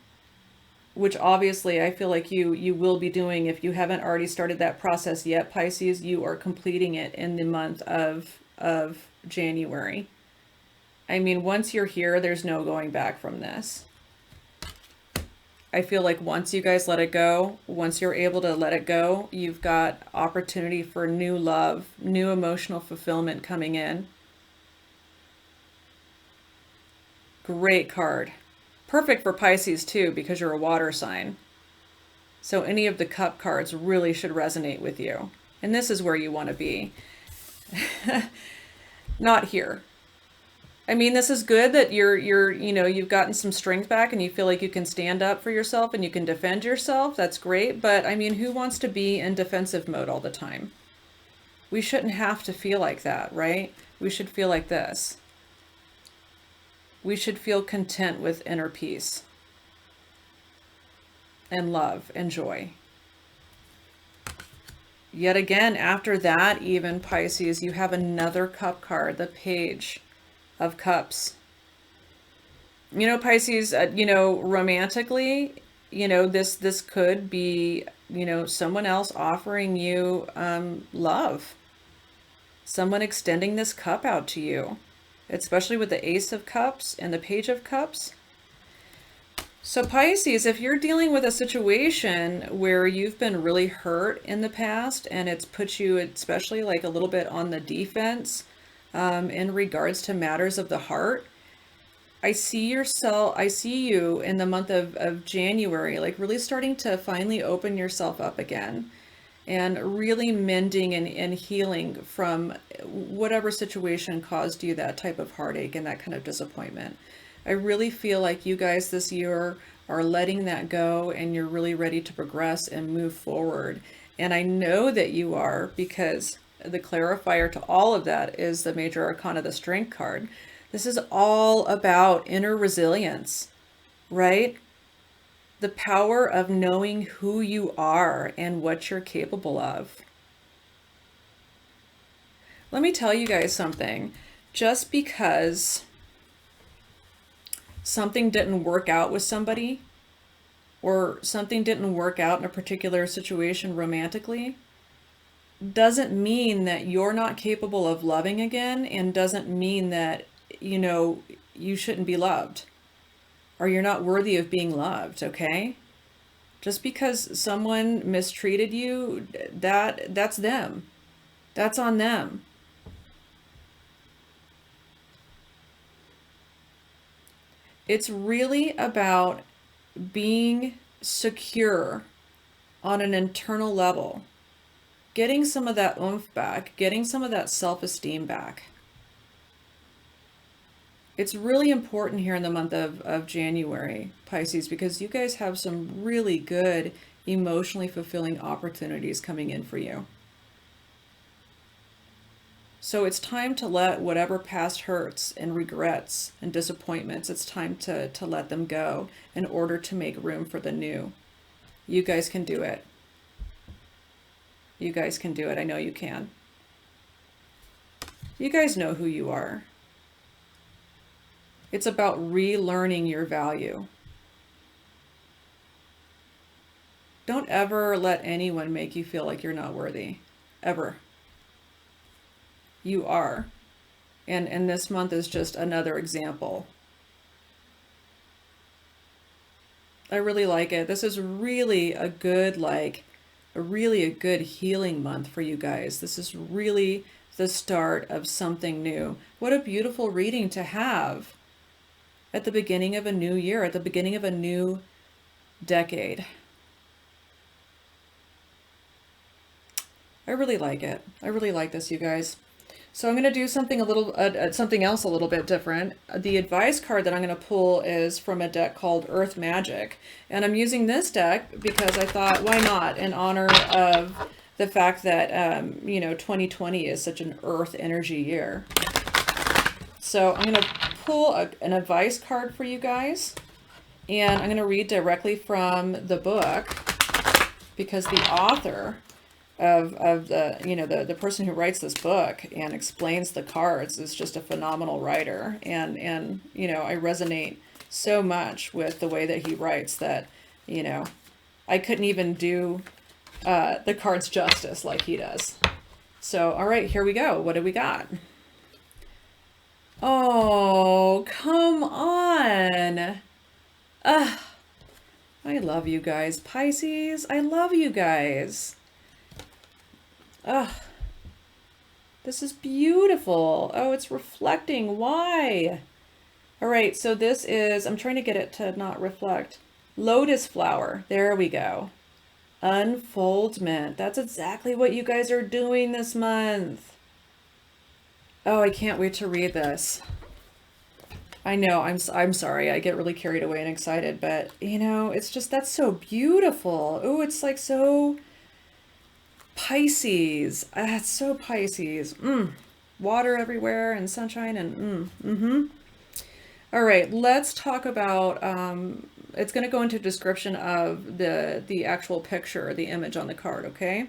which obviously I feel like you will be doing if you haven't already started that process yet, Pisces, you are completing it in the month of January. I mean, once you're here, there's no going back from this. I feel like once you guys let it go, once you're able to let it go, you've got opportunity for new love, new emotional fulfillment coming in. Great card. Perfect for Pisces too, because you're a water sign. So any of the cup cards really should resonate with you. And this is where you want to be. Not here. I mean, this is good that you've gotten some strength back and you feel like you can stand up for yourself and you can defend yourself. That's great. But I mean, who wants to be in defensive mode all the time? We shouldn't have to feel like that, right? We should feel like this. We should feel content with inner peace and love and joy. Yet again, after that, even Pisces, you have another cup card, the Page of Cups. You know, Pisces, romantically, this could be, someone else offering you love. Someone extending this cup out to you, especially with the Ace of Cups and the Page of Cups. So Pisces, if you're dealing with a situation where you've been really hurt in the past and it's put you especially like a little bit on the defense in regards to matters of the heart, I see you in the month of January, like really starting to finally open yourself up again and really mending and healing from whatever situation caused you that type of heartache and that kind of disappointment. I really feel like you guys this year are letting that go and you're really ready to progress and move forward. And I know that you are, because the clarifier to all of that is the Major Arcana, the Strength card. This is all about inner resilience, right? The power of knowing who you are and what you're capable of. Let me tell you guys something. Just because something didn't work out with somebody, or something didn't work out in a particular situation romantically, doesn't mean that you're not capable of loving again, and doesn't mean that, you shouldn't be loved or you're not worthy of being loved, okay? Just because someone mistreated you, that's them. That's on them. It's really about being secure on an internal level, getting some of that oomph back, getting some of that self-esteem back. It's really important here in the month of January, Pisces, because you guys have some really good emotionally fulfilling opportunities coming in for you. So it's time to let whatever past hurts and regrets and disappointments, it's time to let them go in order to make room for the new. You guys can do it. You guys can do it. I know you can. You guys know who you are. It's about relearning your value. Don't ever let anyone make you feel like you're not worthy. Ever. You are. And this month is just another example. I really like it. This is really a good, really a good healing month for you guys. This is really the start of something new. What a beautiful reading to have at the beginning of a new year, at the beginning of a new decade. I really like it. I really like this, you guys. So I'm going to do something else a little bit different. The advice card that I'm going to pull is from a deck called Earth Magic. And I'm using this deck because I thought, why not? In honor of the fact that, 2020 is such an Earth energy year. So I'm going to pull an advice card for you guys. And I'm going to read directly from the book because the author of the person who writes this book and explains the cards is just a phenomenal writer, and I resonate so much with the way that he writes that I couldn't even do the cards justice like he does. So all right, here we go. What do we got? Oh, come on. I love you guys, Pisces. I love you guys. Ugh, this is beautiful. Oh, it's reflecting. Why? All right, so this is, I'm trying to get it to not reflect. Lotus flower. There we go. Unfoldment. That's exactly what you guys are doing this month. Oh, I can't wait to read this. I know, I'm sorry. I get really carried away and excited, but it's just, that's so beautiful. Oh, it's like so Pisces. It's so Pisces. Water everywhere and sunshine and All right, let's talk about it's going to go into a description of the actual picture, the image on the card, okay?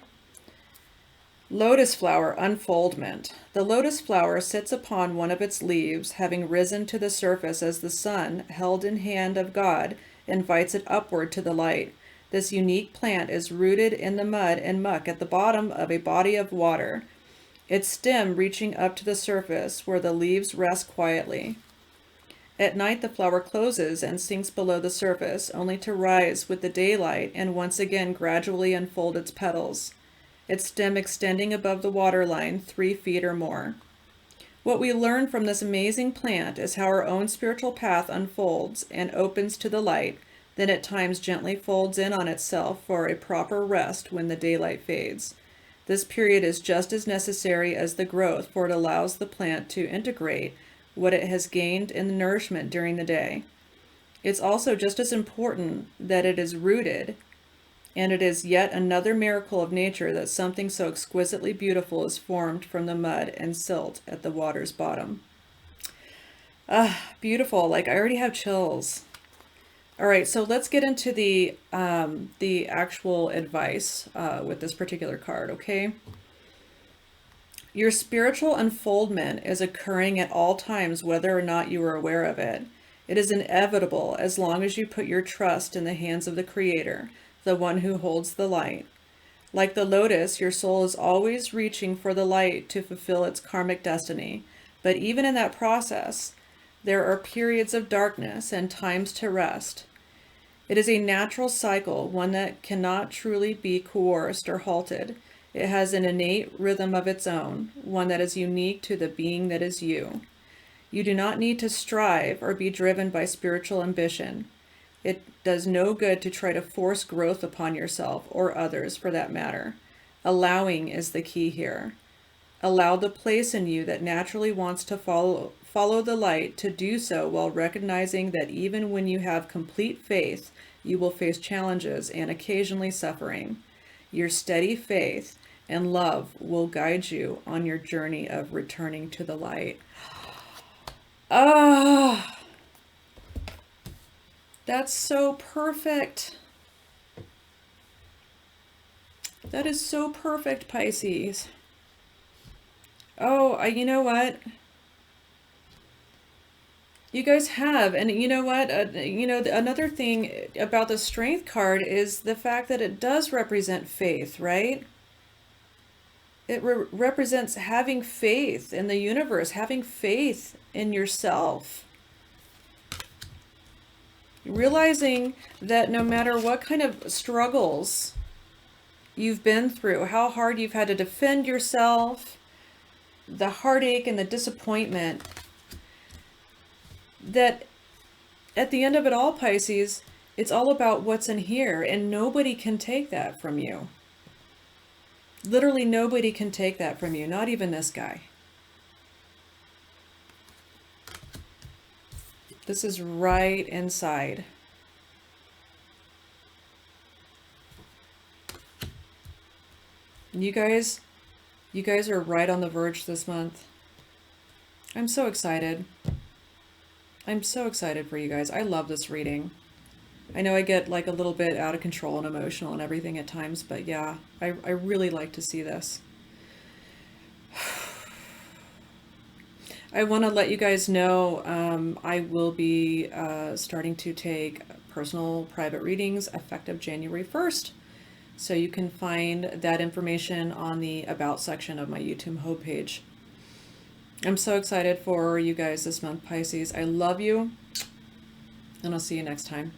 Lotus flower unfoldment. The lotus flower sits upon one of its leaves, having risen to the surface as the sun, held in hand of God, invites it upward to the light. This unique plant is rooted in the mud and muck at the bottom of a body of water, its stem reaching up to the surface where the leaves rest quietly. At night the flower closes and sinks below the surface, only to rise with the daylight and once again gradually unfold its petals, its stem extending above the waterline 3 feet or more. What we learn from this amazing plant is how our own spiritual path unfolds and opens to the light, then at times gently folds in on itself for a proper rest when the daylight fades. This period is just as necessary as the growth, for it allows the plant to integrate what it has gained in the nourishment during the day. It's also just as important that it is rooted, and it is yet another miracle of nature that something so exquisitely beautiful is formed from the mud and silt at the water's bottom. Beautiful. Like, I already have chills. All right, so let's get into the actual advice with this particular card, okay? Your spiritual unfoldment is occurring at all times, whether or not you are aware of it. It is inevitable as long as you put your trust in the hands of the Creator, the one who holds the light. Like the lotus, your soul is always reaching for the light to fulfill its karmic destiny. But even in that process, there are periods of darkness and times to rest. It is a natural cycle, one that cannot truly be coerced or halted. It has an innate rhythm of its own, one that is unique to the being that is you. You do not need to strive or be driven by spiritual ambition. It does no good to try to force growth upon yourself or others for that matter. Allowing is the key here. Allow the place in you that naturally wants to follow the light to do so, while recognizing that even when you have complete faith, you will face challenges and occasionally suffering. Your steady faith and love will guide you on your journey of returning to the light. Ah, that's so perfect. That is so perfect, Pisces. Oh, you know what? You guys have. And you know what? Another thing about the Strength card is the fact that it does represent faith, right? It represents having faith in the universe, having faith in yourself. Realizing that no matter what kind of struggles you've been through, how hard you've had to defend yourself, the heartache and the disappointment, that at the end of it all, Pisces, it's all about what's in here, and nobody can take that from you. Literally nobody can take that from you, not even this guy. This is right inside. You guys are right on the verge this month. I'm so excited. I'm so excited for you guys. I love this reading. I know I get like a little bit out of control and emotional and everything at times, but yeah, I really like to see this. I want to let you guys know I will be starting to take personal private readings effective January 1st. So you can find that information on the About section of my YouTube homepage. I'm so excited for you guys this month, Pisces. I love you, and I'll see you next time.